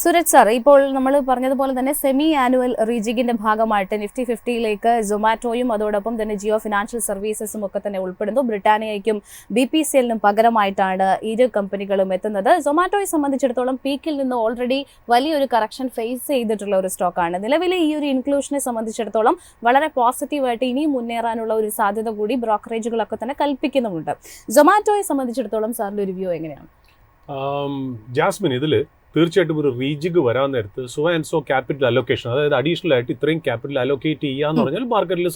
Suraj sir, ഇപ്പോൾ നമ്മൾ പറഞ്ഞതുപോലെ തന്നെ സെമി ആനുവൽ റീജിഗിന്റെ ഭാഗമായിട്ട് നിഫ്റ്റി 50യിലേക്ക് സൊമാറ്റോയും അതോടൊപ്പം തന്നെ ജിയോ ഫിനാൻഷ്യൽ സർവീസസും ഒക്കെ തന്നെ ഉൾപ്പെടുന്നു. ബ്രിട്ടാനിയയ്ക്കും BPCLനും പകരമായിട്ടാണ് ഇരു കമ്പനികളും എത്തുന്നത്. സൊമാറ്റോയെ സംബന്ധിച്ചിടത്തോളം പീക്കിൽ നിന്ന് ഓൾറെഡി വലിയൊരു കറക്ഷൻ ഫേസ് ചെയ്തിട്ടുള്ള ഒരു സ്റ്റോക്കാണ്. നിലവിലെ ഈ ഒരു ഇൻക്ലൂഷനെ സംബന്ധിച്ചിടത്തോളം വളരെ പോസിറ്റീവായിട്ട് ഇനിയും മുന്നേറാനുള്ള ഒരു സാധ്യത കൂടി ബ്രോക്കറേജുകളൊക്കെ തന്നെ കൽപ്പിക്കുന്നുമുണ്ട്. സൊമാറ്റോയെ സംബന്ധിച്ചിടത്തോളം സാറിന്റെ ഒരു വ്യൂ എങ്ങനെയാണ്? ജാസ്മിൻ, ഇതിൽ തീർച്ചയായിട്ടും ഒരു റീജിഗ് വരാൻ നേരത്ത് so and so capital allocation, അതായത് അഡീഷണൽ ആയിട്ട് ഇത്രയും ക്യാപിറ്റൽ അലോക്കേറ്റ് ചെയ്യാന്ന് പറഞ്ഞാൽ മാർക്കറ്റിൽ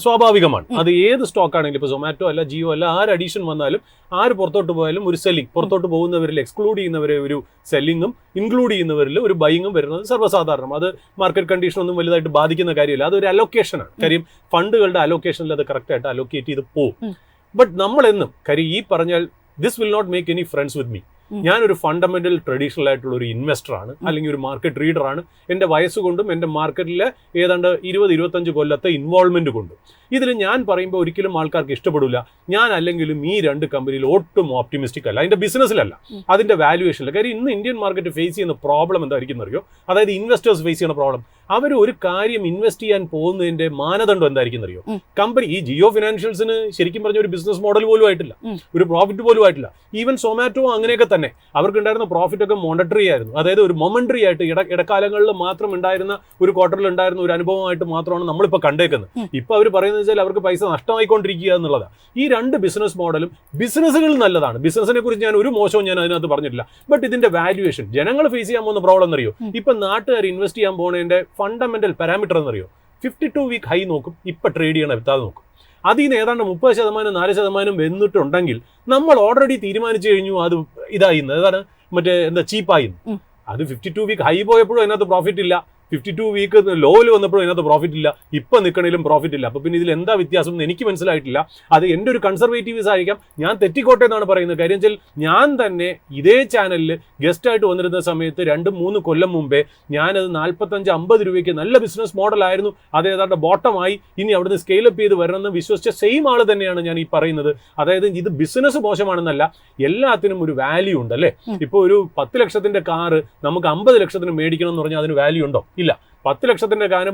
സ്വാഭാവികമാണ്. അത് ഏത് സ്റ്റോക്ക് ആണെങ്കിലും, ഇപ്പോൾ സൊമാറ്റോ അല്ല ജിയോ അല്ല, ആര് അഡീഷൻ വന്നാലും ആര് പുറത്തോട്ട് പോയാലും ഒരു സെല്ലിംഗ്, പുറത്തോട്ട് പോകുന്നവരിൽ എക്സ്ക്ലൂഡ് ചെയ്യുന്നവരെ ഒരു സെല്ലിങ്ങും ഇൻക്ലൂഡ് ചെയ്യുന്നവരിൽ ഒരു ബൈയിങ്ങും വരുന്നത് സർവ്വസാധാരണം. അത് മാർക്കറ്റ് കണ്ടീഷൻ ഒന്നും വലുതായിട്ട് ബാധിക്കുന്ന കാര്യമില്ല. അതൊരു അലോക്കേഷനാണ്. കാര്യം ഫണ്ടുകളുടെ അലോക്കേഷനിൽ അത് കറക്റ്റായിട്ട് അലോക്കേറ്റ് ചെയ്ത് പോകും. ബട്ട് നമ്മളെന്നും കാര്യം ഈ പറഞ്ഞാൽ this will not make any friends with me. ഞാനൊരു ഫണ്ടമെന്റൽ ട്രഡീഷണൽ ആയിട്ടുള്ള ഒരു ഇൻവെസ്റ്ററാണ്, അല്ലെങ്കിൽ ഒരു മാർക്കറ്റ് റീഡറാണ്. എൻ്റെ വയസ്സുകൊണ്ടും എൻ്റെ മാർക്കറ്റിലെ ഏതാണ്ട് 20-25 കൊല്ലത്തെ ഇൻവോൾവ്മെന്റ് കൊണ്ടും ഇതിൽ ഞാൻ പറയുമ്പോൾ ഒരിക്കലും ആൾക്കാർക്ക് ഇഷ്ടപ്പെടില്ല. ഞാൻ അല്ലെങ്കിലും ഈ രണ്ട് കമ്പനിയിൽ ഒട്ടും ഓപ്റ്റിമിസ്റ്റിക് അല്ല, അതിൻ്റെ ബിസിനസ്സിലല്ല, അതിൻ്റെ വാല്യുവേഷനില്ല. കാര്യം ഇന്ന് ഇന്ത്യൻ മാർക്കറ്റ് ഫേസ് ചെയ്യുന്ന പ്രോബ്ലം എന്തായിരിക്കും അറിയോ? അതായത് ഇൻവെസ്റ്റേഴ്സ് ഫേസ് ചെയ്യുന്ന പ്രോബ്ലം, അവർ ഒരു കാര്യം ഇൻവെസ്റ്റ് ചെയ്യാൻ പോകുന്നതിന്റെ മാനദണ്ഡം എന്തായിരിക്കും അറിയോ? കമ്പനി ഈ ജിയോ ഫിനാൻഷ്യൽസിന് ശരിക്കും പറഞ്ഞ ഒരു ബിസിനസ് മോഡൽ പോലും ആയിട്ടില്ല, ഒരു പ്രോഫിറ്റ് പോലും ആയിട്ടില്ല. ഈവൻ സൊമാറ്റോ അങ്ങനെയൊക്കെ തന്നെ അവർക്കുണ്ടായിരുന്ന പ്രോഫിറ്റ് ഒക്കെ മോണിറ്ററി ആയിരുന്നു, അതായത് ഒരു മൊമെന്ററി ആയിട്ട് ഇടക്കാലങ്ങളിൽ മാത്രം ഉണ്ടായിരുന്ന ഒരു ക്വാർട്ടറിൽ ഉണ്ടായിരുന്ന ഒരു അനുഭവമായിട്ട് മാത്രമാണ് നമ്മളിപ്പോൾ കണ്ടേക്കുന്നത്. ഇപ്പൊ അവർ പറയുന്നത് വെച്ചാൽ അവർക്ക് പൈസ നഷ്ടമായിക്കൊണ്ടിരിക്കുക എന്നുള്ളതാണ്. ഈ രണ്ട് ബിസിനസ് മോഡലും ബിസിനസ്സുകൾ നല്ലതാണ്, ബിസിനസിനെ കുറിച്ച് ഞാൻ ഒരു മോശവും ഞാൻ അതിനകത്ത് പറഞ്ഞിട്ടില്ല. ബട്ട് ഇതിന്റെ വാല്യുവേഷൻ ജനങ്ങൾ ഫേസ് ചെയ്യാൻ പോകുന്ന പ്രോബ്ലം എന്നറിയോ? ഇപ്പൊ നാട്ടുകാർ ഇൻവെസ്റ്റ് ചെയ്യാൻ പോകുന്നതിന്റെ ഫണ്ടമെന്റൽ പാരാമീറ്റർ എന്നറിയോ? 52 വീക്ക് ഹൈ നോക്കും, ഇപ്പൊ ട്രേഡ് ചെയ്യണം എത്താതെ നോക്കും. അതിൽ നിന്ന് ഏതാണ്ട് 30%, 4% വന്നിട്ടുണ്ടെങ്കിൽ നമ്മൾ ഓൾറെഡി തീരുമാനിച്ചു കഴിഞ്ഞു അത് ഇതായിന്ന്, ഏതാണ് മറ്റേ ചീപ്പായിന്ന്. അത് 52 വീക്ക് ഹൈ പോയപ്പോഴും അതിനകത്ത് പ്രോഫിറ്റ് ഇല്ല, 52 വീക്ക് ലോയിൽ വന്നപ്പോഴും അതിനകത്ത് പ്രോഫിറ്റ് ഇല്ല, ഇപ്പം നിൽക്കണേലും പ്രോഫിറ്റ് ഇല്ല. അപ്പോൾ പിന്നെ ഇതിൽ എന്താ വ്യത്യാസം എന്ന് എനിക്ക് മനസ്സിലായിട്ടില്ല. അത് എൻ്റെ ഒരു കൺസർവേറ്റീവ്സ് ആയിരിക്കാം, ഞാൻ തെറ്റിക്കോട്ടെ എന്നാണ് പറയുന്നത്. കാര്യം വെച്ചാൽ ഞാൻ തന്നെ ഇതേ ചാനലിൽ ഗസ്റ്റായിട്ട് വന്നിരുന്ന സമയത്ത് 2-3 കൊല്ലം മുമ്പേ ഞാനത് 45-50 രൂപയ്ക്ക് നല്ല ബിസിനസ് മോഡലായിരുന്നു, അത് ഏതാണ്ട് ബോട്ടമായി, ഇനി അവിടുന്ന് സ്കെയിലപ്പ് ചെയ്ത് വരണമെന്ന് വിശ്വസിച്ച സെയിം ആൾ തന്നെയാണ് ഞാൻ ഈ പറയുന്നത്. അതായത് ഇത് ബിസിനസ് മോശമാണെന്നല്ല, എല്ലാത്തിനും ഒരു വാല്യൂ ഉണ്ട് അല്ലേ? ഇപ്പോൾ ഒരു 10 ലക്ഷത്തിൻ്റെ കാറ് നമുക്ക് 50 ലക്ഷത്തിന് മേടിക്കണം എന്ന് പറഞ്ഞാൽ അതിന് വാല്യൂ ഉണ്ടോ? ഇല്ല. 10 ലക്ഷത്തിൻ്റെ കാറ്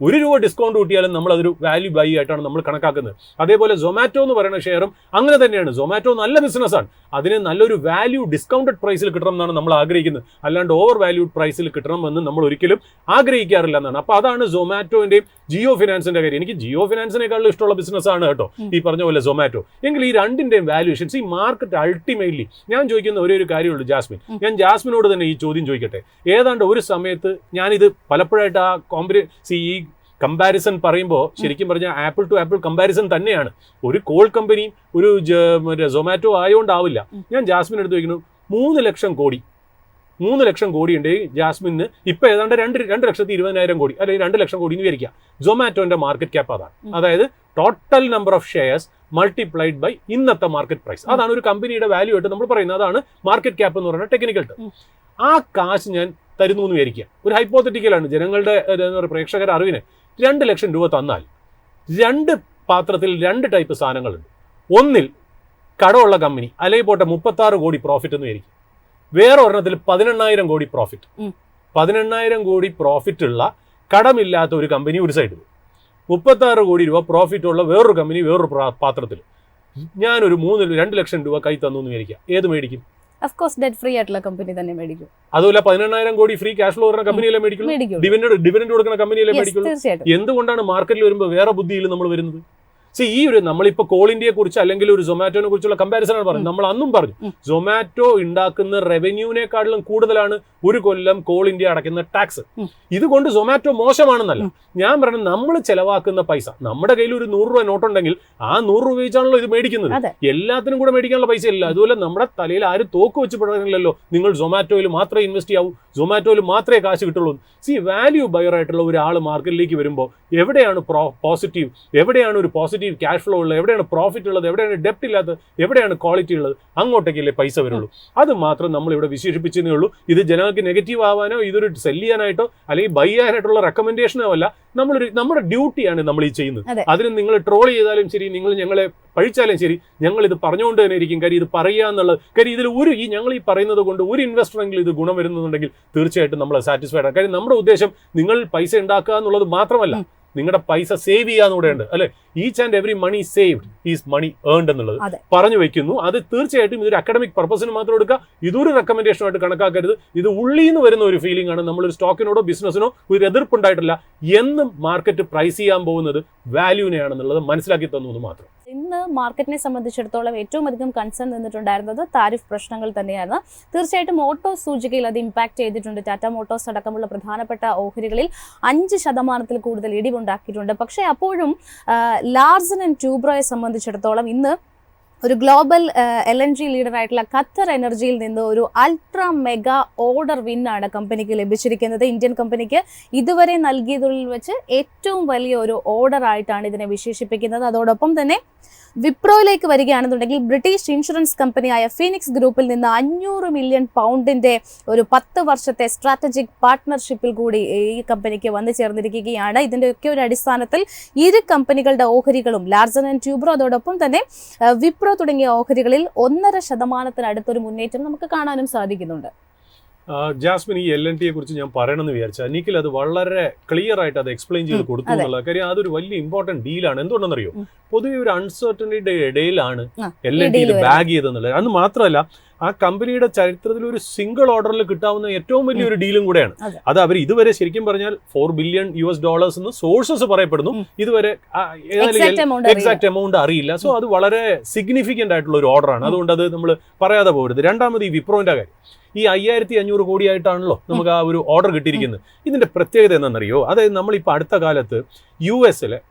1 രൂപ ഡിസ്കൗണ്ട് കൂട്ടിയാലും നമ്മൾ അതൊരു വാല്യൂ ബൈ ആയിട്ടാണ് നമ്മൾ കണക്കാക്കുന്നത്. അതേപോലെ സൊമാറ്റോ എന്ന് പറയുന്ന ഷെയറും അങ്ങനെ തന്നെയാണ്. സൊമാറ്റോ നല്ല ബിസിനസ്സാണ്, അതിന് നല്ലൊരു വാല്യൂ ഡിസ്കൗണ്ടഡ് പ്രൈസിൽ കിട്ടണം എന്നാണ് നമ്മൾ ആഗ്രഹിക്കുന്നത്, അല്ലാണ്ട് ഓവർ വാല്യൂഡ് പ്രൈസിൽ കിട്ടണമെന്ന് നമ്മൾ ഒരിക്കലും ആഗ്രഹിക്കാറില്ല എന്നാണ്. അപ്പോൾ അതാണ് സൊമാറ്റോൻ്റെയും ജിയോ ഫിനാൻസിൻ്റെ കാര്യം. എനിക്ക് ജിയോ ഫിനാൻസിനേക്കാളും ഇഷ്ടമുള്ള ബിസിനസ്സാണ് കേട്ടോ ഈ പറഞ്ഞ പോലെ സൊമാറ്റോ. എങ്കിൽ ഈ രണ്ടിൻ്റെയും വാല്യൂഷൻസ്, ഈ മാർക്കറ്റ് അൾട്ടിമേറ്റ്ലി ഞാൻ ചോദിക്കുന്ന ഒരേ ഒരു കാര്യമുള്ളൂ ജാസ്മിൻ. ഞാൻ ജാസ്മിനോട് തന്നെ ഈ ചോദ്യം ചോദിക്കട്ടെ. ഏതാണ്ട് ഒരു സമയത്ത് ഞാനിത് പലപ്പോഴായിട്ട് ഈ കമ്പാരിസൺ പറയുമ്പോൾ ശരിക്കും പറഞ്ഞാൽ ആപ്പിൾ ടു ആപ്പിൾ കമ്പാരിസൺ തന്നെയാണ്. ഒരു കോൾ കമ്പനിയും ഒരു സൊമാറ്റോ ആയതുകൊണ്ടാവില്ല. ഞാൻ ജാസ്മിൻ എടുത്ത് വയ്ക്കുന്നു 3 ലക്ഷം കോടി, 3 ലക്ഷം കോടി ഉണ്ട് ജാസ്മിന്. ഇപ്പം ഏതാണ്ട് 2,20,000 കോടി, അല്ലെങ്കിൽ 2 ലക്ഷം കോടി എന്ന് വിചാരിക്കുക. സൊമാറ്റോന്റെ മാർക്കറ്റ് ക്യാപ്പ് അതാണ്, അതായത് total number of shares multiplied by ഇന്നത്തെ മാർക്കറ്റ് പ്രൈസ്. അതാണ് ഒരു കമ്പനിയുടെ വാല്യൂ ആയിട്ട് നമ്മൾ പറയുന്നത്. അതാണ് മാർക്കറ്റ് ക്യാപ്പ് എന്ന് പറയുന്ന ടെക്നിക്കൽ ടേം. ആ കാശ് ഞാൻ തരുന്നു എന്ന് വിചാരിക്കുക, ഒരു ഹൈപ്പോത്തറ്റിക്കലാണ്, ജനങ്ങളുടെ പ്രേക്ഷകരുടെ അറിവിന് 2 ലക്ഷം രൂപ തന്നാൽ 2 പാത്രത്തിൽ 2 ടൈപ്പ് സാധനങ്ങളുണ്ട്. ഒന്നിൽ കടമുള്ള കമ്പനി, അല്ലെങ്കിൽ പോട്ടെ 36 കോടി പ്രോഫിറ്റ് എന്ന് വിചാരിക്കും. വേറെ ഒരെണ്ണത്തിൽ 18,000 കോടി പ്രോഫിറ്റ്. 18,000 കോടി പ്രോഫിറ്റ് ഉള്ള കടമില്ലാത്ത ഒരു കമ്പനി ഒരു സൈഡിൽ, 36 കോടി രൂപ പ്രോഫിറ്റ് ഉള്ള വേറൊരു കമ്പനി വേറൊരു പാത്രത്തിൽ. ഞാനൊരു 2 ലക്ഷം രൂപ കൈ തന്നു എന്ന് വിചാരിക്കുക, ഏത് മേടിക്കും? ഓഫ് കോഴ്സ് ഡെറ്റ് ഫ്രീ ആയിട്ടുള്ള കമ്പനി തന്നെ മേടിക്കും. അതുപോലെ 18,000 കോടി ഫ്രീ ക്യാഷ് ഫ്ലോ വരുന്ന കമ്പനിയിലെ മേടിക്കുള്ളൂ, ഡിവിഡൻഡ് കൊടുക്കുന്ന കമ്പനിയിലെ മേടിക്കുള്ളൂ. എന്തുകൊണ്ടാണ് മാർക്കറ്റിൽ വരുമ്പോൾ വേറെ ബുദ്ധിയിൽ നമ്മൾ വരുന്നത്? ഈ ഒരു നമ്മളിപ്പോൾ കോൾ ഇന്ത്യയെ കുറിച്ച് അല്ലെങ്കിൽ ഒരു സൊമാറ്റോനെ കുറിച്ചുള്ള കമ്പാരിസൺ ആണ് പറഞ്ഞത്. നമ്മൾ അന്നും പറഞ്ഞു സൊമാറ്റോ ഉണ്ടാക്കുന്ന റവന്യൂവിനെക്കാളും കൂടുതലാണ് ഒരു കൊല്ലം കോൾ ഇന്ത്യ അടയ്ക്കുന്ന ടാക്സ്. ഇതുകൊണ്ട് സൊമാറ്റോ മോശമാണെന്നല്ല ഞാൻ പറയുന്നത്. നമ്മൾ ചെലവാക്കുന്ന പൈസ, നമ്മുടെ കയ്യിൽ ഒരു 100 രൂപ നോട്ടുണ്ടെങ്കിൽ ആ 100 രൂപ വെച്ചാണല്ലോ ഇത് മേടിക്കുന്നത്. എല്ലാത്തിനും കൂടെ മേടിക്കാനുള്ള പൈസ ഇല്ല. അതുപോലെ നമ്മുടെ തലയിൽ ആരും തോക്ക് വെച്ച് പെടുന്നില്ലല്ലോ, നിങ്ങൾ സൊമാറ്റോയിൽ മാത്രമേ ഇൻവെസ്റ്റ് ചെയ്യാവൂ, സൊമാറ്റോയിൽ മാത്രമേ കാശ് കിട്ടുള്ളൂ. വാല്യൂ ബയർ ആയിട്ടുള്ള ഒരാൾ മാർക്കറ്റിലേക്ക് വരുമ്പോൾ എവിടെയാണ് പോസിറ്റീവ്, എവിടെയാണ് ഒരു പോസിറ്റീവ് പോസിറ്റീവ് ക്യാഷ് ഫ്ലോ ഉള്ളത്, എവിടെയാണ് പ്രോഫിറ്റ് ഉള്ളത്, എവിടെയാണ് ഡെപ്റ്റ് ഇല്ലാത്തത്, എവിടെയാണ് ക്വാളിറ്റി ഉള്ളത്, അങ്ങോട്ടേക്കല്ലേ പൈസ വരുള്ളൂ. അത് മാത്രം നമ്മൾ ഇവിടെ വിശേഷിപ്പിച്ചതേ ഉള്ളൂ. ഇത് ജനങ്ങൾക്ക് നെഗറ്റീവ് ആവാനോ ഇതൊരു സെല് ചെയ്യാനായിട്ടോ അല്ലെങ്കിൽ ബൈ ചെയ്യാനായിട്ടുള്ള റെക്കമെൻഡേഷനോ അല്ല. നമ്മുടെ ഡ്യൂട്ടിയാണ് നമ്മൾ ഈ ചെയ്യുന്നത്. അതിന് നിങ്ങൾ ട്രോൾ ചെയ്താലും ശരി, നിങ്ങൾ ഞങ്ങളെ പഴിച്ചാലും ശരി, ഞങ്ങൾ ഇത് പറഞ്ഞുകൊണ്ട് തന്നെ ഇരിക്കും. കാര്യം ഇത് പറയുക എന്നുള്ളത്, കാര്യം ഇതിൽ ഞങ്ങൾ ഈ പറയുന്നത് കൊണ്ട് ഒരു ഇൻവെസ്റ്ററെങ്കിലും ഇത് ഗുണം വരുന്നുണ്ടെങ്കിൽ തീർച്ചയായിട്ടും നമ്മൾ സാറ്റിസ്ഫൈഡ് ആണ്. കാര്യം നമ്മുടെ ഉദ്ദേശം നിങ്ങൾ പൈസ ഉണ്ടാക്കുക എന്നുള്ളത് മാത്രമല്ല, നിങ്ങളുടെ പൈസ സേവ് ചെയ്യാന്നുകൂടെ ഉണ്ട് അല്ലെ. Each and every money saved is money earned എന്നുള്ളത് പറഞ്ഞു വെക്കുന്നു. അത് തീർച്ചയായിട്ടും ഇതൊരു അക്കാഡമിക് പർപ്പസിന് മാത്രം എടുക്കുക. ഇതൊരു റെക്കമെൻഡേഷനായിട്ട് കണക്കാക്കരുത്. ഇത് ഉള്ളിൽ നിന്ന് വരുന്ന ഒരു ഫീലിംഗ് ആണ്. നമ്മളൊരു സ്റ്റോക്കിനോടോ ബിസിനസ്സിനോ ഒരു എതിർപ്പുണ്ടായിട്ടില്ല. എന്നും മാർക്കറ്റ് പ്രൈസ് ചെയ്യാൻ പോകുന്നത് വാല്യൂവിനെയാണെന്നുള്ളത് മനസ്സിലാക്കി തന്നു എന്ന് മാത്രം. ഇന്ന് മാർക്കറ്റിനെ സംബന്ധിച്ചിടത്തോളം ഏറ്റവും അധികം കൺസേൺ നിന്നിട്ടുണ്ടായിരുന്നത് താരിഫ് പ്രശ്നങ്ങൾ തന്നെയാണ്. തീർച്ചയായിട്ടും ഓട്ടോ സൂചികയിൽ അത് ഇമ്പാക്ട് ചെയ്തിട്ടുണ്ട്. ടാറ്റ മോട്ടോഴ്സ് അടക്കമുള്ള പ്രധാനപ്പെട്ട ഓഹരികളിൽ 5% കൂടുതൽ ഇടിവുണ്ടാക്കിയിട്ടുണ്ട്. പക്ഷേ അപ്പോഴും ലാർസൻ ആൻഡ് ട്യൂബ്രോയെ സംബന്ധിച്ചിടത്തോളം ഇന്ന് ഒരു ഗ്ലോബൽ LNG ലീഡറായിട്ടുള്ള ഖത്തർ എനർജിയിൽ നിന്ന് ഒരു അൾട്രാ മെഗാ ഓർഡർ വിന്നാണ് കമ്പനിക്ക് ലഭിച്ചിരിക്കുന്നത്. ഇന്ത്യൻ കമ്പനിക്ക് ഇതുവരെ നൽകിയതിൽ വെച്ച് ഏറ്റവും വലിയ ഒരു ഓർഡർ ആയിട്ടാണ് ഇതിനെ വിശേഷിപ്പിക്കുന്നത്. അതോടൊപ്പം തന്നെ വിപ്രോയിലേക്ക് വരികയാണെന്നുണ്ടെങ്കിൽ ബ്രിട്ടീഷ് ഇൻഷുറൻസ് കമ്പനിയായ ഫീനിക്സ് ഗ്രൂപ്പിൽ നിന്ന് 500 മില്യൺ പൗണ്ടിന്റെ ഒരു 10 വർഷത്തെ സ്ട്രാറ്റജിക് പാർട്ട്ണർഷിപ്പിൽ കൂടി ഈ കമ്പനിക്ക് വന്നു ചേർന്നിരിക്കുകയാണ്. ഇതിന്റെയൊക്കെ ഒരു അടിസ്ഥാനത്തിൽ ഇരു കമ്പനികളുടെ ഓഹരികളും ലാർസൻ ആൻഡ് ട്യൂബ്രോ അതോടൊപ്പം തന്നെ വിപ്രോ തുടങ്ങിയ ഓഹരികളിൽ 1.5% മുന്നേറ്റം നമുക്ക് കാണാനും സാധിക്കുന്നുണ്ട്. ജാസ്മിൻ, ഈ LNTയെ കുറിച്ച് ഞാൻ പറയണമെന്ന് വിചാരിച്ചാൽ നിഖിൽ അത് വളരെ ക്ലിയർ ആയിട്ട് അത് എക്സ്പ്ലെയിൻ ചെയ്ത് കൊടുത്തു എന്നുള്ള കാര്യം. അതൊരു വലിയ ഇമ്പോർട്ടന്റ് ഡീലാണ്. എന്തുകൊണ്ടെന്നറിയോ, പൊതുവെ ഒരു അൺസർട്ടനിറ്റിയുടെ ഇടയിലാണ് LNTയിൽ ബാഗ് ചെയ്തെന്നുള്ളത്. അത് മാത്രമല്ല, ആ കമ്പനിയുടെ ചരിത്രത്തിൽ ഒരു സിംഗിൾ ഓർഡറിൽ കിട്ടാവുന്ന ഏറ്റവും വലിയൊരു ഡീലും കൂടെയാണ്. അത് അവർ ഇതുവരെ ശരിക്കും പറഞ്ഞാൽ $4 ബില്യൺ എന്ന് സോഴ്സസ് പറയപ്പെടുന്നു. ഇതുവരെ എക്സാക്ട് എമൗണ്ട് അറിയില്ല. സോ അത് വളരെ സിഗ്നിഫിക്കന്റ് ആയിട്ടുള്ള ഒരു ഓർഡറാണ്. അതുകൊണ്ട് അത് നമ്മൾ പറയാതെ പോകരുത്. രണ്ടാമത് ഈ വിപ്രോന്റെ കാര്യം, ഈ 5500 കോടിയായിട്ടാണല്ലോ നമുക്ക് ആ ഒരു ഓർഡർ കിട്ടിയിരിക്കുന്നത്. ഇതിന്റെ പ്രത്യേകത എന്താണെന്നറിയോ, അതായത് നമ്മളിപ്പോൾ അടുത്ത കാലത്ത് US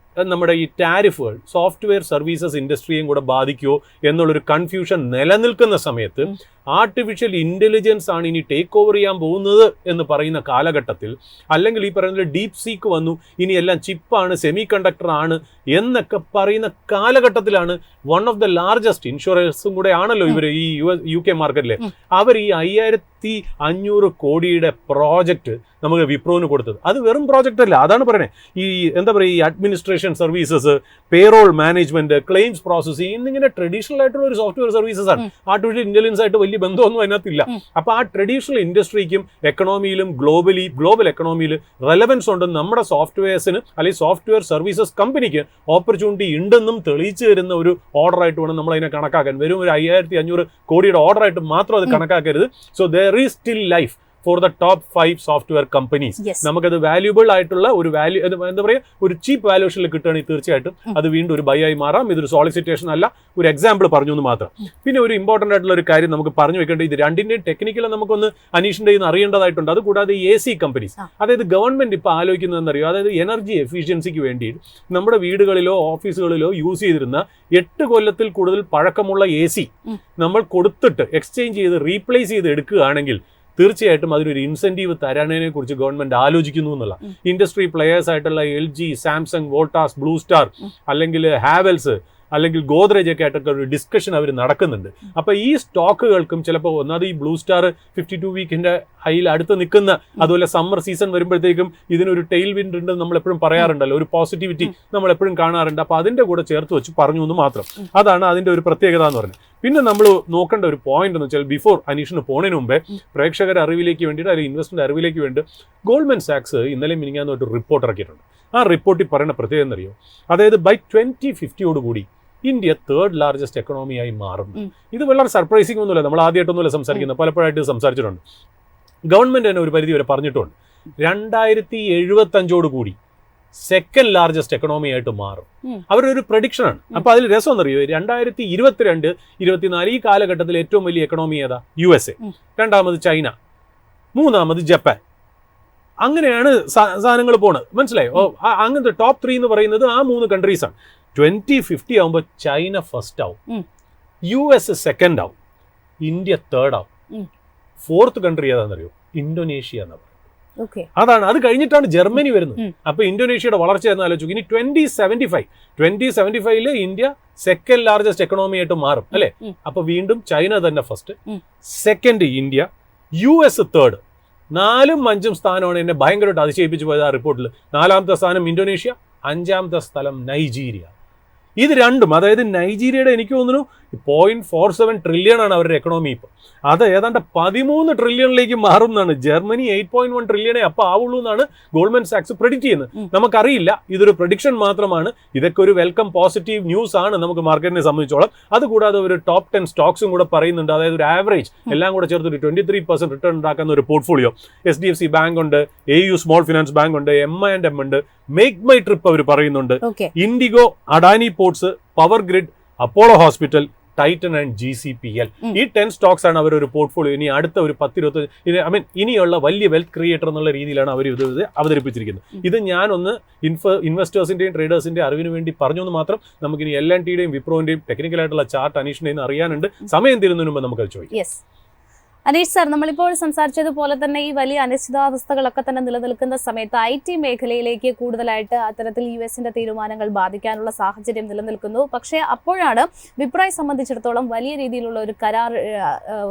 നമ്മുടെ ഈ ടാരിഫുകൾ സോഫ്റ്റ്വെയർ സർവീസസ് ഇൻഡസ്ട്രിയെയും കൂടെ ബാധിക്കുമോ എന്നുള്ളൊരു കൺഫ്യൂഷൻ നിലനിൽക്കുന്ന സമയത്ത് ആർട്ടിഫിഷ്യൽ ഇൻ്റലിജൻസ് ആണ് ഇനി ടേക്ക് ഓവർ ചെയ്യാൻ പോകുന്നത് എന്ന് പറയുന്ന കാലഘട്ടത്തിൽ, അല്ലെങ്കിൽ ഈ പറയുന്ന ഡീപ് സീക്ക് വന്നു, ഇനി എല്ലാം ചിപ്പാണ്, സെമി കണ്ടക്ടർ ആണ് എന്നൊക്കെ പറയുന്ന കാലഘട്ടത്തിലാണ് വൺ ഓഫ് ദ ലാർജസ്റ്റ് ഇൻഷുറൻസും കൂടെ ആണല്ലോ ഇവർ ഈ UK മാർക്കറ്റിലെ, അവർ ഈ 5500 കോടിയുടെ പ്രോജക്റ്റ് നമുക്ക് വിപ്രോന് കൊടുത്തത്. അത് വെറും പ്രോജക്റ്റ് അല്ല, അതാണ് പറയണേ. ഈ എന്താ പറയുക, ഈ administration services, payroll management, claims processing എന്നിങ്ങനെ ട്രഡീഷണൽ ആയിട്ടുള്ള ഒരു സോഫ്റ്റ്വെയർ സർവീസസ് ആണ്. ആർട്ടിഫിഷ്യൽ ഇന്റലിജൻസ് ആയിട്ട് വലിയ ബന്ധമൊന്നും അതിനകത്തില്ല. അപ്പൊ ആ ട്രഡീഷണൽ ഇൻഡസ്ട്രിക്കും എക്കണോമിയിലും ഗ്ലോബൽ എക്കണോമിയിൽ റെലവൻസ് ഉണ്ടെന്ന് നമ്മുടെ സോഫ്റ്റ്വെയർസിന് അല്ലെങ്കിൽ സോഫ്റ്റ്വെയർ സർവീസസ് കമ്പനിക്ക് ഓപ്പർച്യൂണിറ്റി ഉണ്ടെന്നും തെളിയിച്ചു തരുന്ന ഒരു ഓർഡർ ആയിട്ട് വേണം നമ്മൾ അതിനെ കണക്കാക്കാൻ. വെറും ഒരു 5500 കോടിയുടെ ഓർഡർ ആയിട്ട് മാത്രം അത് കണക്കാക്കരുത്. So there is still life for the top 5 software companies. നമുക്കത് വാല്യൂബിൾ ആയിട്ടുള്ള ഒരു എന്താ പറയുക, ഒരു ചീപ്പ് വാല്യൂഷനിൽ കിട്ടുകയാണെങ്കിൽ തീർച്ചയായിട്ടും അത് വീണ്ടും ഒരു ബൈ ആയി മാറാം. ഇതൊരു സോളിസിറ്റേഷൻ അല്ല, ഒരു എക്സാമ്പിൾ പറഞ്ഞു എന്ന് മാത്രം. പിന്നെ ഒരു ഇമ്പോർട്ടൻ്റ് ആയിട്ടുള്ള ഒരു കാര്യം നമുക്ക് പറഞ്ഞു വെക്കേണ്ടത്, ഇത് രണ്ടിൻ്റെയും ടെക്നിക്കൽ നമുക്കൊന്ന് അനീഷിൻ്റെ ഇന്ന് അറിയേണ്ടതായിട്ടുണ്ട്. അതുകൂടാതെ AC കമ്പനീസ്, അതായത് ഗവൺമെന്റ് ഇപ്പോൾ ആലോചിക്കുന്നതെന്നറിയോ, അതായത് എനർജി എഫിഷ്യൻസിക്ക് വേണ്ടി നമ്മുടെ വീടുകളിലോ ഓഫീസുകളിലോ യൂസ് ചെയ്തിരുന്ന 8 കൊല്ലത്തിൽ കൂടുതൽ പഴക്കമുള്ള AC നമ്മൾ കൊടുത്തിട്ട് എക്സ്ചേഞ്ച് ചെയ്ത് റീപ്ലേസ് ചെയ്ത് എടുക്കുകയാണെങ്കിൽ തീർച്ചയായിട്ടും അതിനൊരു ഇൻസെന്റീവ് തരാനതിനെ കുറിച്ച് ഗവൺമെന്റ് ആലോചിക്കുന്നു എന്നുള്ള. ഇൻഡസ്ട്രി പ്ലെയേഴ്സ് ആയിട്ടുള്ള LG, Samsung, Voltas, blue star അല്ലെങ്കിൽ ഹാവൽസ് അല്ലെങ്കിൽ ഗോദ്രേജ് ഒക്കെ ആയിട്ടൊക്കെ ഒരു ഡിസ്കഷൻ അവർ നടക്കുന്നുണ്ട്. അപ്പോൾ ഈ സ്റ്റോക്കുകൾക്കും ചിലപ്പോൾ ഒന്നാമത് ഈ ബ്ലൂ സ്റ്റാർ 52 വീക്കിന്റെ ഹൈയിൽ അടുത്ത് നിൽക്കുന്ന, അതുപോലെ സമ്മർ സീസൺ വരുമ്പോഴത്തേക്കും ഇതിനൊരു ടെയിൽ വിൻഡ് ഉണ്ട് നമ്മൾ എപ്പോഴും പറയാറുണ്ടല്ലോ, ഒരു പോസിറ്റിവിറ്റി നമ്മൾ എപ്പോഴും കാണാറുണ്ട്. അപ്പോൾ അതിൻ്റെ കൂടെ ചേർത്ത് വെച്ച് പറഞ്ഞു എന്ന് മാത്രം. അതാണ് അതിൻ്റെ ഒരു പ്രത്യേകത എന്ന് പറയുന്നത്. പിന്നെ നമ്മൾ നോക്കേണ്ട ഒരു പോയിന്റ് എന്ന് വെച്ചാൽ, ബിഫോർ അനീഷിന് പോണതിന് മുമ്പേ പ്രേക്ഷകരുടെ അറിവിലേക്ക് വേണ്ടിയിട്ട് അല്ലെങ്കിൽ ഇൻവെസ്റ്ററിന്റെ അറിവിലേക്ക് വേണ്ടി ഗോൾഡ്മാൻ സാക്സ് ഇന്നലെ മിനിങ്ങാന്ന് ഒരു റിപ്പോർട്ട് ഇറക്കിയിട്ടുണ്ട്. ആ റിപ്പോർട്ടിൽ പറയുന്ന പ്രത്യേകത എന്നറിയോ, അതായത് ബൈ 2050 ഇന്ത്യ 3rd ലാർജസ്റ്റ് എക്കണോമിയായി മാറും. ഇത് വളരെ സർപ്രൈസിംഗ് ഒന്നുമില്ല, നമ്മൾ ആദ്യമായിട്ടൊന്നുമില്ല സംസാരിക്കുന്നത്, പലപ്പോഴായിട്ട് സംസാരിച്ചിട്ടുണ്ട്. ഗവൺമെന്റ് തന്നെ ഒരു പരിധി വരെ പറഞ്ഞിട്ടുണ്ട് 2075 സെക്കൻഡ് ലാർജസ്റ്റ് എക്കണോമി ആയിട്ട് മാറും. അവരുടെ ഒരു പ്രഡിക്ഷനാണ്. അപ്പൊ അതിൽ രസം എന്നറിയോ, 2022, 2024 ഈ കാലഘട്ടത്തിൽ ഏറ്റവും വലിയ എക്കണോമി ഏതാ? USA, രണ്ടാമത് ചൈന, മൂന്നാമത് ജപ്പാൻ. അങ്ങനെയാണ് സാധനങ്ങൾ പോണത്, മനസ്സിലായോ? അങ്ങനത്തെ ടോപ്പ് 3 എന്ന് പറയുന്നത് ആ 3 കൺട്രീസാണ്. 2050 ആവുമ്പോൾ ചൈന ഫസ്റ്റ് ആവും, US സെക്കൻഡ് ആവും, ഇന്ത്യ തേർഡ് ആവും. 4th country ഏതാണെന്നറിയോ? ഇന്തോനേഷ്യ എന്നാ പറയുന്നത്. ഓക്കെ. അതാണ്. അത് കഴിഞ്ഞിട്ടാണ് ജർമ്മനി വരുന്നത്. ഉം. അപ്പൊ ഇന്തോനേഷ്യയുടെ വളർച്ച എന്ന് ആലോചിച്ചു. ഇനി 2075 ഇന്ത്യ സെക്കൻഡ് ലാർജസ്റ്റ് എക്കണോമി ആയിട്ട് മാറും അല്ലെ. ഉം. അപ്പൊ വീണ്ടും ചൈന തന്നെ ഫസ്റ്റ്, ഉം. Second India, US third. 4ഉം 5ഉം സ്ഥാനമാണ് എന്നെ ഭയങ്കരമായിട്ട് അതിശയിപ്പിച്ചു പോയത് ആ റിപ്പോർട്ടിൽ. 4ാമത്തെ സ്ഥാനം ഇന്തോനേഷ്യ, 5ാമത്തെ സ്ഥലം നൈജീരിയ. ഇത് രണ്ടും, അതായത് നൈജീരിയയുടെ എനിക്ക് തോന്നുന്നു 0.47 ട്രില്യൺ ആണ് അവരുടെ എക്കണോമി ഇപ്പോൾ. അത് ഏതാണ്ട് 13 ട്രില്യണിലേക്ക് മാറും എന്നാണ്. ജർമ്മനി 8.1 ട്രില്യണേ അപ്പോൾ ആവുള്ളൂ എന്നാണ് ഗോൾഡ്മാൻ സാക്സ് പ്രെഡിക്റ്റ് ചെയ്യുന്നത്. നമുക്കറിയില്ല, ഇതൊരു പ്രഡിക്ഷൻ മാത്രമാണ്. ഇതൊക്കെ ഒരു വെൽക്കം പോസിറ്റീവ് ന്യൂസ് ആണ് നമുക്ക് മാർക്കറ്റിനെ സംബന്ധിച്ചോളം. അതുകൂടാതെ ഒരു ടോപ്പ് 10 സ്റ്റോക്സും കൂടെ പറയുന്നുണ്ട്. അതായത് ഒരു ആവറേജ് എല്ലാം കൂടെ ചേർത്ത് ഒരു 23% റിട്ടേൺ ഉണ്ടാക്കുന്ന ഒരു പോർട്ട്ഫോളിയോ. SDFC ബാങ്ക് ഉണ്ട്, AU സ്മോൾ ഫിനാൻസ് ബാങ്ക് ഉണ്ട്, M&M ഉണ്ട്, മേക്ക് മൈ ട്രിപ്പ് അവർ പറയുന്നുണ്ട്, IndiGo, Adani ports, power grid, Apollo hospital, Titan and GCPL. ഈ 10 സ്റ്റോക്സ് ആണ് അവർ ഒരു പോർട്ട്ഫോളിയോ ഇനി അടുത്ത ഒരു 10-20 ഇനിയുള്ള വലിയ വെൽത്ത് ക്രിയേറ്റർ എന്നുള്ള രീതിയിലാണ് അവർ ഇത് അവതരിപ്പിച്ചിരിക്കുന്നത്. ഇത് ഞാനൊന്ന് ഇൻവെസ്റ്റേഴ്സിന്റെയും ട്രേഡേഴ്സിന്റെയും അറിവിന് വേണ്ടി പറഞ്ഞൊന്ന് മാത്രം. നമുക്കിനി L&Tയുടെയും വിപ്രോന്റെയും ടെക്നിക്കലായിട്ടുള്ള ചാർട്ട് അനീഷിനെയും അറിയാനുണ്ട്. സമയം തീരുന്നതിന് മുമ്പ് നമുക്കത് ചോദിക്കാം. അനീഷ് സാർ, നമ്മളിപ്പോൾ സംസാരിച്ചതുപോലെ തന്നെ ഈ വലിയ അനിശ്ചിതാവസ്ഥകളൊക്കെ തന്നെ നിലനിൽക്കുന്ന സമയത്ത് IT മേഖലയിലേക്ക് കൂടുതലായിട്ട് അത്തരത്തിൽ US-ന്റെ തീരുമാനങ്ങൾ ബാധിക്കാനുള്ള സാഹചര്യം നിലനിൽക്കുന്നു. പക്ഷേ അപ്പോഴാണ് വിപ്രോയെ സംബന്ധിച്ചിടത്തോളം വലിയ രീതിയിലുള്ള ഒരു കരാർ,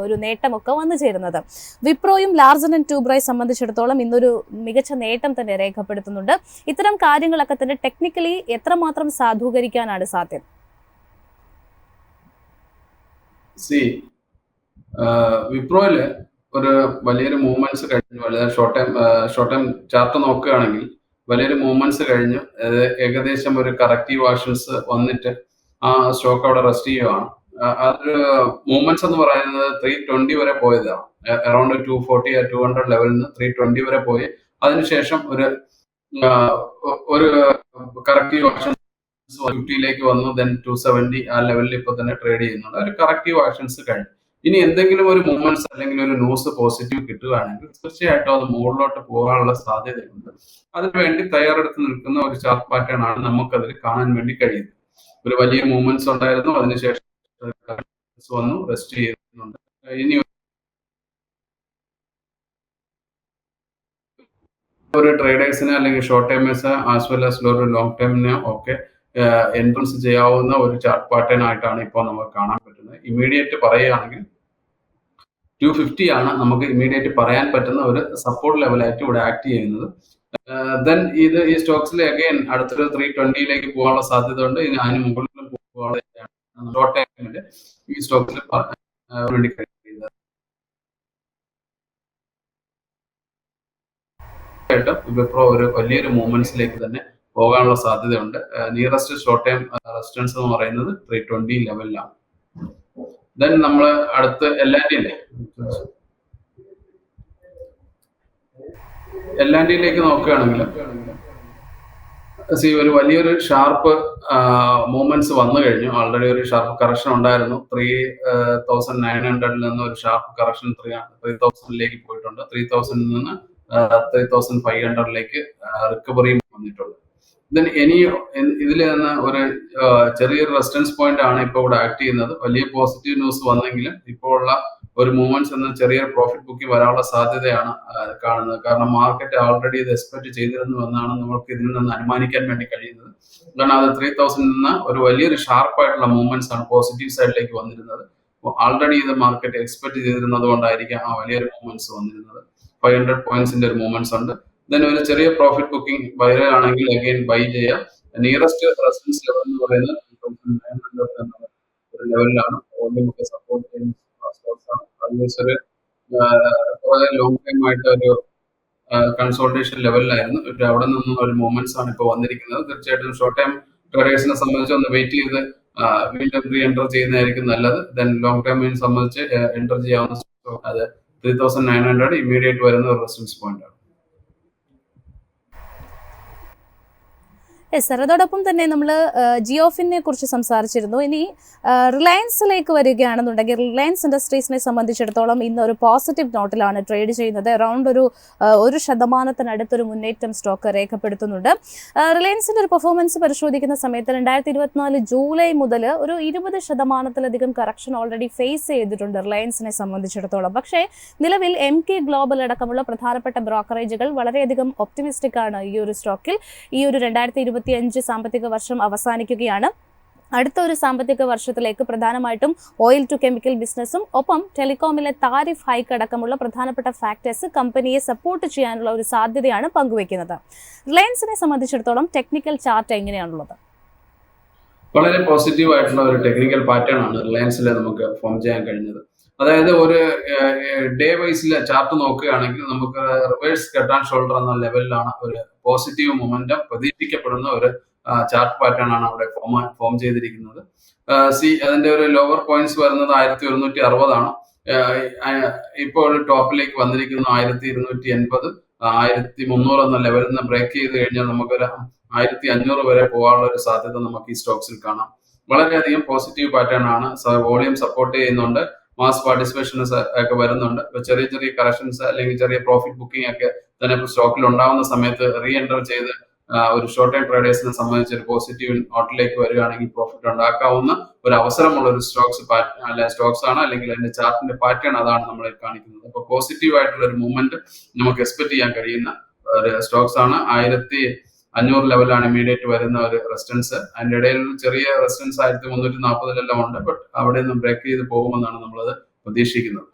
ഒരു നേട്ടമൊക്കെ വന്നു ചേരുന്നത്. വിപ്രോയും ലാർസൻ ആൻഡ് ടൂബ്രോയെ സംബന്ധിച്ചിടത്തോളം ഇന്നൊരു മികച്ച നേട്ടം തന്നെ രേഖപ്പെടുത്തുന്നുണ്ട്. ഇത്തരം കാര്യങ്ങളൊക്കെ തന്നെ ടെക്നിക്കലി എത്രമാത്രം സാധൂകരിക്കാനാണ് സാധ്യത? വിപ്രോയില് ഒരു വലിയൊരു മൂവ്മെന്റ്സ് കഴിഞ്ഞു. വളരെ ഷോർട്ട് ടൈം ചാർട്ട് നോക്കുകയാണെങ്കിൽ വലിയൊരു മൂവ്മെന്റ്സ് കഴിഞ്ഞു. ഏകദേശം ഒരു കറക്റ്റീവ് ആക്ഷൻസ് വന്നിട്ട് ആ സ്റ്റോക്ക് അവിടെ റെസ്റ്റ് ചെയ്യുകയാണ്. അതൊരു മൂവ്മെന്റ്സ് എന്ന് പറയുന്നത് 320 വരെ പോയതാണ്. അറൌണ്ട് 240 200 ലെവലിൽ നിന്ന് 320 വരെ പോയി. അതിനുശേഷം ഒരു കറക്റ്റീവ് ആക്ഷൻ 50ലേക്ക് വന്നു. ദെൻ 270 ആ ലെവലിൽ ഇപ്പൊ തന്നെ ട്രേഡ് ചെയ്യുന്നുണ്ട്. ഒരു കറക്റ്റീവ് ആക്ഷൻസ് കഴിഞ്ഞു. ഇനി എന്തെങ്കിലും ഒരു മൂവ്മെന്റ്സ് അല്ലെങ്കിൽ ഒരു ന്യൂസ് പോസിറ്റീവ് കിട്ടുകയാണെങ്കിൽ തീർച്ചയായിട്ടും അത് മുകളിലോട്ട് പോകാനുള്ള സാധ്യതയുണ്ട്. അതിനുവേണ്ടി തയ്യാറെടുത്ത് നിൽക്കുന്ന ഒരു ചാർട്ട് പാറ്റേൺ ആണ് നമുക്കതിൽ കാണാൻ വേണ്ടി കഴിയുന്നത്. ഒരു വലിയ മൂവ്മെന്റ്സ് ഉണ്ടായിരുന്നു, അതിനുശേഷം വന്നു, റെസ്റ്റ് ചെയ്യുന്നുണ്ട്. ഇനി ഒരു ട്രേഡേഴ്സിന് അല്ലെങ്കിൽ short timers as well as ഒരു ലോങ് ടൈമിന് ഒക്കെ എൻട്രൻസ് ചെയ്യാവുന്ന ഒരു ചാർട്ട് പാറ്റേൺ ആയിട്ടാണ് ഇപ്പോൾ നമുക്ക് കാണാൻ പറ്റുന്നത്. ഇമ്മീഡിയറ്റ് പറയുകയാണെങ്കിൽ 250 ആണ് നമുക്ക് ഇമ്മീഡിയറ്റ് പറയാൻ പറ്റുന്ന ഒരു സപ്പോർട്ട് ലെവലായിട്ട് ഇവിടെ ആക്ട് ചെയ്യുന്നത്. ദെൻ ഈ സ്റ്റോക്സിൽ അഗൈൻ അടുത്തൊരു 320ലേക്ക് പോകാനുള്ള സാധ്യത ഉണ്ട്. ഇനി അതിന് മുകളിലും പോകാനുള്ള ഷോർട്ട് ടൈമിൽ ഈ സ്റ്റോക്സിൽ വേണ്ടി കഴിയുന്നത്. വിപ്രോ ഒരു വലിയൊരു മൂവ്മെന്റ്സിലേക്ക് തന്നെ പോകാനുള്ള സാധ്യതയുണ്ട്. നിയറസ്റ്റ് ഷോർട്ട് ടൈം റെസിസ്റ്റൻസ് എന്ന് പറയുന്നത് 320 ലെവലിലാണ്. ദെൻ നമ്മൾ അടുത്ത് L&Tയിലേക്ക് നോക്കുകയാണെങ്കിൽ ഒരു വലിയൊരു ഷാർപ്പ് മൂവ്മെന്റ്സ് വന്നു കഴിഞ്ഞു. ആൾറെഡി ഒരു ഷാർപ്പ് കറക്ഷൻ ഉണ്ടായിരുന്നു. 3900 നിന്ന് ഒരു ഷാർപ്പ് കറക്ഷൻ 3000ലേക്ക് പോയിട്ടുണ്ട്. 3000 നിന്ന് 3500ലേക്ക് റിക്കവറിയും വന്നിട്ടുണ്ട്. ദെൻ ഇനി ഇതിൽ നിന്ന് ഒരു ചെറിയൊരു റെസിസ്റ്റൻസ് പോയിന്റ് ആണ് ഇപ്പോൾ ഇവിടെ ആക്ട് ചെയ്യുന്നത്. വലിയ പോസിറ്റീവ് ന്യൂസ് വന്നെങ്കിലും ഇപ്പോൾ ഉള്ള ഒരു മൂവ്മെന്റ്സ് എന്ന ചെറിയൊരു പ്രോഫിറ്റ് ബുക്കിംഗ് വരാനുള്ള സാധ്യതയാണ് കാണുന്നത്. കാരണം മാർക്കറ്റ് ഓൾറെഡി ഇത് എക്സ്പെക്ട് ചെയ്തിരുന്നു എന്നാണ് നമുക്ക് ഇതിൽ നിന്ന് അനുമാനിക്കാൻ വേണ്ടി കഴിയുന്നത്. കാരണം അത് 3000 നിന്ന് ഒരു വലിയൊരു ഷാർപ്പായിട്ടുള്ള മൂവ്മെന്റ്സ് ആണ് പോസിറ്റീവ് സൈഡിലേക്ക് വന്നിരുന്നത്. ആൾറെഡി ഇത് മാർക്കറ്റ് എക്സ്പെക്ട് ചെയ്തിരുന്നത് കൊണ്ടായിരിക്കാം ആ വലിയൊരു മൂവ്മെന്റ്സ് വന്നിരുന്നത്. 500 പോയിന്റ്സിന്റെ ഒരു മൂവ്മെന്റ്സ് ഉണ്ട്. ദെൻ ഒരു ചെറിയ പ്രോഫിറ്റ് ബുക്കിംഗ് ആണെങ്കിൽ അഗൈൻ ബൈ ചെയ്യാം. നിയറസ്റ്റ് റെസിസ്റ്റൻസ് ലെവൽ എന്ന് പറയുന്നത് 2900 എന്ന ഒരു ലെവലിലാണ് നമുക്ക് സപ്പോർട്ട് ചെയ്യുന്ന സ്റ്റോക്സാണ്. ഒരു ലോങ് ടൈം ആയിട്ട് ഒരു കൺസോൾട്ടേഷൻ ലെവലിലായിരുന്നു. അവിടെ നിന്നും ഒരു മൂവ്മെന്റ്സ് ആണ് ഇപ്പോൾ വന്നിരിക്കുന്നത്. തീർച്ചയായിട്ടും ഷോർട്ട് ടൈം ട്രേഡേഴ്സിനെ സംബന്ധിച്ച് ഒന്ന് വെയിറ്റ് ചെയ്ത് വീണ്ടും റീ എൻറ്റർ ചെയ്യുന്നതായിരിക്കും നല്ലത്. ദെൻ ലോങ് ടൈമിനെ സംബന്ധിച്ച് എൻറ്റർ ചെയ്യാവുന്ന അത് 3900 ഇമ്മീഡിയറ്റ് വരുന്ന ഒരു റെസിസ്റ്റൻസ് പോയിന്റ് ആണ്. സർ, അതോടൊപ്പം തന്നെ നമ്മൾ ജിയോഫിനെ കുറിച്ച് സംസാരിച്ചിരുന്നു. ഇനി റിലയൻസിലേക്ക് വരികയാണെന്നുണ്ടെങ്കിൽ റിലയൻസ് ഇൻഡസ്ട്രീസിനെ സംബന്ധിച്ചിടത്തോളം ഇന്ന് ഒരു പോസിറ്റീവ് നോട്ടിലാണ് ട്രേഡ് ചെയ്യുന്നത്. അറൗണ്ട് ഒരു 1% മുന്നേറ്റം സ്റ്റോക്ക് രേഖപ്പെടുത്തുന്നുണ്ട്. റിലയൻസിന്റെ ഒരു പെർഫോമൻസ് പരിശോധിക്കുന്ന സമയത്ത് 2024 ജൂലൈ മുതൽ ഒരു 20% കറക്ഷൻ ഓൾറെഡി ഫേസ് ചെയ്തിട്ടുണ്ട് റിലയൻസിനെ സംബന്ധിച്ചിടത്തോളം. പക്ഷേ നിലവിൽ MK ഗ്ലോബൽ അടക്കമുള്ള പ്രധാനപ്പെട്ട ബ്രോക്കറേജുകൾ വളരെയധികം ഒപ്റ്റിമിസ്റ്റിക് ആണ് ഈ ഒരു സ്റ്റോക്കിൽ. ഈ ഒരു 2025 സാമ്പത്തിക വർഷം അവസാനിക്കുകയാണ്. അടുത്ത ഒരു സാമ്പത്തിക വർഷത്തിലേക്ക് പ്രധാനമായിട്ടും ഓയിൽ ടു കെമിക്കൽ ബിസിനസ്സും ഒപ്പം ടെലികോമിലെ താരിഫ് ഹൈക്ക് അടക്കമുള്ള പ്രധാനപ്പെട്ട ഫാക്ടേഴ്സ് കമ്പനിയെ സപ്പോർട്ട് ചെയ്യാനുള്ള ഒരു സാധ്യതയാണ് പങ്കുവയ്ക്കുന്നത്. റിലയൻസിനെ സംബന്ധിച്ചിടത്തോളം ടെക്നിക്കൽ ചാർട്ട് എങ്ങനെയാണുള്ളത്? വളരെ പോസിറ്റീവ് ആയിട്ടുള്ള ഒരു ടെക്നിക്കൽ പാറ്റേൺ ആണ് റിലയൻസിൽ നമുക്ക് ഫോം ചെയ്യാൻ കഴിഞ്ഞത്. അതായത് ഒരു ഡേ വൈസിലെ ചാർട്ട് നോക്കുകയാണെങ്കിൽ നമുക്ക് റിവേഴ്സ് ഹെഡ് ആൻഡ് ഷോൾഡർ എന്ന ലെവലിലാണ് ഒരു പോസിറ്റീവ് മൊമെന്റം പ്രതീക്ഷിക്കപ്പെടുന്ന ഒരു ചാർട്ട് പാറ്റേൺ ആണ് അവിടെ ഫോം ചെയ്തിരിക്കുന്നത്. അതിന്റെ ഒരു ലോവർ പോയിന്റ്സ് വരുന്നത് 1160 ആണ്. ഇപ്പോൾ ടോപ്പിലേക്ക് വന്നിരിക്കുന്ന 1280, 1300 എന്ന ലെവലിൽ നിന്ന് ബ്രേക്ക് ചെയ്ത് കഴിഞ്ഞാൽ നമുക്കൊരു 1500 വരെ പോകാനുള്ള ഒരു സാധ്യത നമുക്ക് ഈ സ്റ്റോക്സിൽ കാണാം. വളരെയധികം പോസിറ്റീവ് പാറ്റേൺ ആണ്. വോളിയം സപ്പോർട്ട് ചെയ്യുന്നുണ്ട്, മാസ് പാർട്ടിസിപ്പേഷൻസ് ഒക്കെ വരുന്നുണ്ട്. ഇപ്പൊ ചെറിയ ചെറിയ കറക്ഷൻസ് അല്ലെങ്കിൽ ചെറിയ പ്രോഫിറ്റ് ബുക്കിംഗ് ഒക്കെ തന്നെ സ്റ്റോക്കിൽ ഉണ്ടാവുന്ന സമയത്ത് റീ എൻറ്റർ ചെയ്ത് ഒരു ഷോർട്ട് ടൈം ട്രേഡേഴ്സിനെ സംബന്ധിച്ച് ഒരു പോസിറ്റീവ് നോട്ടിലേക്ക് വരികയാണെങ്കിൽ പ്രോഫിറ്റ് ഉണ്ടാക്കാവുന്ന ഒരു അവസരമുള്ള ഒരു സ്റ്റോക്സ് ആണ്, അല്ലെങ്കിൽ അതിന്റെ ചാർട്ടിന്റെ പാറ്റേൺ അതാണ് നമ്മളെ കാണിക്കുന്നത്. അപ്പൊ പോസിറ്റീവ് ആയിട്ടുള്ള ഒരു മൂവ്മെന്റ് നമുക്ക് എക്സ്പെക്ട് ചെയ്യാൻ കഴിയുന്ന ഒരു സ്റ്റോക്സ് ആണ്. 1500 ലെവലാണ് ഇമീഡിയറ്റ് വരുന്ന ഒരു റെസിസ്റ്റൻസ്. അതിന്റെ ഇടയിൽ ചെറിയ റെസിസ്റ്റൻസ് 1340 ഉണ്ട്. ബട്ട് അവിടെ നിന്ന് ബ്രേക്ക് ചെയ്ത് പോകുമെന്നാണ് നമ്മളത് പ്രതീക്ഷിക്കുന്നത്.